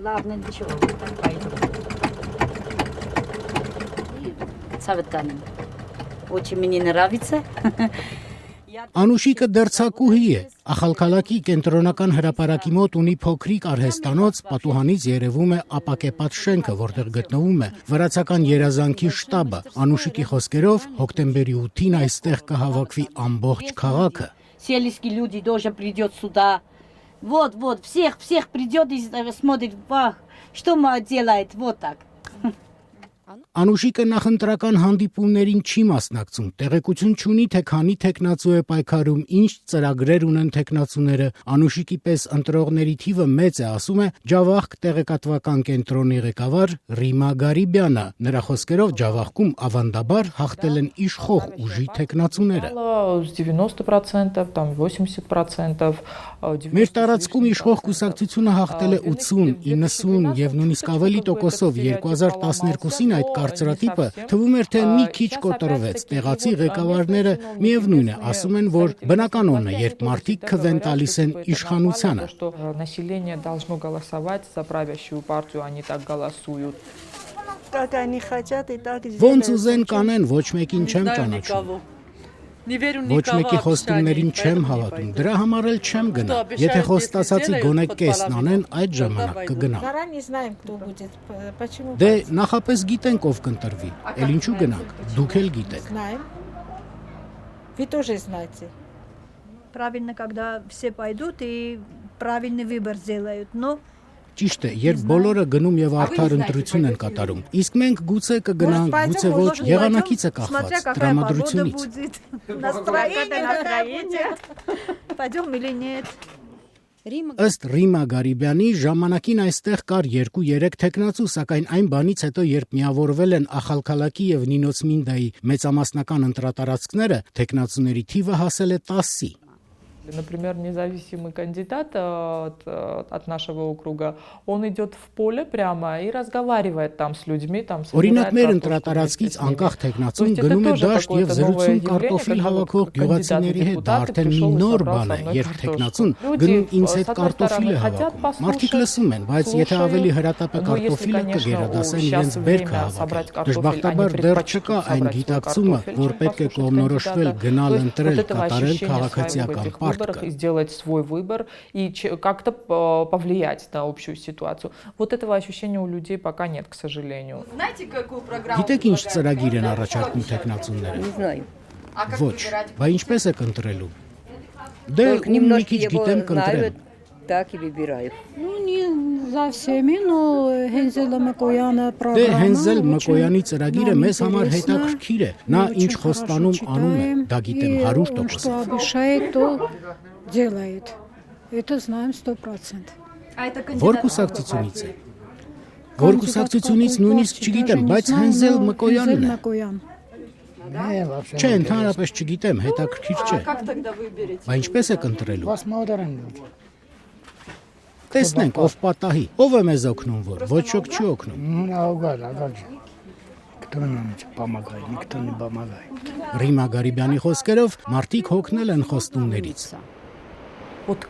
Ладно, ничего, пойду. Ցավտկանին։ Очень мне нравится։ Անուշիկը դերձակուհի է, Ախալքալակի կենտրոնական հրապարակի մոտ ունի փոքրիկ արհեստանոց, պատուհանից երևում է ապակեպած շենքը, որտեղ գտնվում է վրացական երազանքի շտաբը։ Անուշիկի խոսքերով հոկտեմբերի 8-ին այստեղ կհավաքվի ամբողջ քաղաքը։ Сельские люди тоже придет сюда. Вот, всех придет и смотрит, вах, что мама делает, вот так. Անուշիկը նախընտրական հանդիպումներին չի մասնակցում, տեղեկություն չունի, թե քանի տեխնացու է պայքարում, ինչ ծրագրեր ունեն տեխնացուները, Անուշիկի պես ընտրողների թիվը մեծ է, ասում է Ջավախք տեղեկատվական կենտրոնի ղեկավար Ռիմա Գարիբյանը, նրա խոսքերով Ջավախքում ավանդաբար հաղթել են իշխող ուժի տեխնացուները։ 90%, там 80%. Մեր տարածքում իշխող կուսակցությունը հաղթել է 80, 90 եւ նույնիսկ ավելի տոկոսով 2012-ին այդ կարծրատիպը թվում էր թե մի քիչ կոտրվեց, տեղացի ղեկավարները միևնույն է, ասում են, որ բնականon է, երբ մարդիկ քվեն տալիս են իշխանությանը։ Население должно голосовать за правящую партию, они так голосуют. Ոնց ուզեն կանեն, ոչ մեկին չեմ ճանաչում։ Ոչ մեկի խոստումներին չեմ հավատում, դրա համար էլ չեմ գնա։ Եթե խոստացածի գոնե կեսն անեն, այդ ժամանակ կգնամ։ Դե նախապես գիտենք ով կընտրվի, էլ ինչու գնանք, դուք էլ գիտեք։ Вы тоже знаете. Правильно, когда все пойдут и правильный выбор сделают, но Ճիշտ է, երբ բոլորը գնում եւ արդար ընտրություն են կատարում, իսկ մենք գուցե կգնանք, գուցե ոչ, եղանակից է կախված, տրամադրությունից։ Пойдем или нет. Ըստ Ռիմա Գարիբյանի ժամանակին այստեղ կար 2-3 տեխնացու, սակայն այն բանից հետո, երբ միավորվել են Ախալքալակի եւ Նինոցմինդայի մեծամասնական ընտրատարածքները, տեխնացուների թիվը հասել է 10-ի։ Например, независимый кандидат от нашего округа, он идет в поле прямо и разговаривает там с людьми, там Օրինակ մեր ընտրատարածքից անկախ տեխնացուն գնում է դաշտ եւ զրուցում կարտոֆիլ հավաքող գյուղացիների հետ, դա արդեն մի նոր բան է, երբ տեխնացուն գնում ինձ հետ կարտոֆիլ է հավաքում։ Մարդիկ լսում են, բայց եթե ավելի հրատապ է կարտոֆիլը կգերադասեն իրենց բերքը հավաքել։ Դժբախտաբար դեռ չկա այն գիտակցումը, որ պետք է կողմնորոշվել գնալ ընտրել, կատարել քաղաքացիական պարտ и сделать свой выбор и как-то повлиять на общую ситуацию. Вот этого ощущения у людей пока нет, к сожалению. Знаете, какую программу? Գիտեք ինչ ծրագիր են առաջարկում տեխնացուները։ Не знаю. Ոչ, բա ինչպես է կընտրելու։ Դե մի քիչ գիտեմ կընտրել։ Так и выбираю. Ну, не за всеми, но Հենզելը Մկոյանը Դե программа. Հենզել Մկոյանի ծրագիրը մեզ համար հետաքրքիր է։ Նա ինչ խոստանում անում է, դա գիտեմ 100%։ Что обещает, то делает. Это знаем 100%. А это Որ կուսակցությունից է։ Որ կուսակցությունից նույնիսկ չգիտեմ, բայց Հենզել Մկոյանն է։ Մկոյան։ Չէ, ընդհանրապես չգիտեմ, հետաքրքիր չէ։ как тогда выберете? Բա ինչպես է կընտրելու։ Տեսնենք ով պատահի, ով է մեզ օգնում, որ ոչ ոք չի օգնում։ Кто нам помогает, никто не помогает. Ռիմա Գարիբյանի խոսքերով մարդիկ հոգնել են խոստումներից։ Вот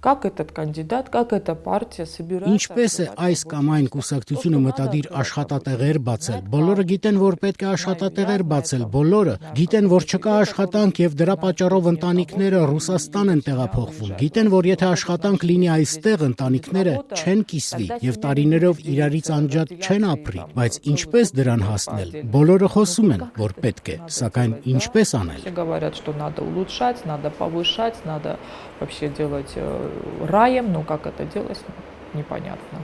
как этот կանդիդատ, как эта партия собирается. Ինչպես է այս կամ այն կուսակցությունը մտադիր աշխատատեղեր բացել։ Բոլորը գիտեն, որ պետք է աշխատատեղեր բացել, բոլորը գիտեն, որ չկա աշխատանք եւ դրա պատճառով ընտանիքները Ռուսաստան են տեղափոխվում։ Գիտեն, որ եթե աշխատանք լինի այստեղ, ընտանիքները չեն կիսվի եւ տարիներով իրարից անջատ չեն ապրի, բայց ինչպես դրան հասնել։ Բոլորը խոսում են, որ պետք է, սակայն ինչպես անել։ Все говорят, что надо улучшать, надо повышать, надо вообще делать раем, но как это делать, непонятно.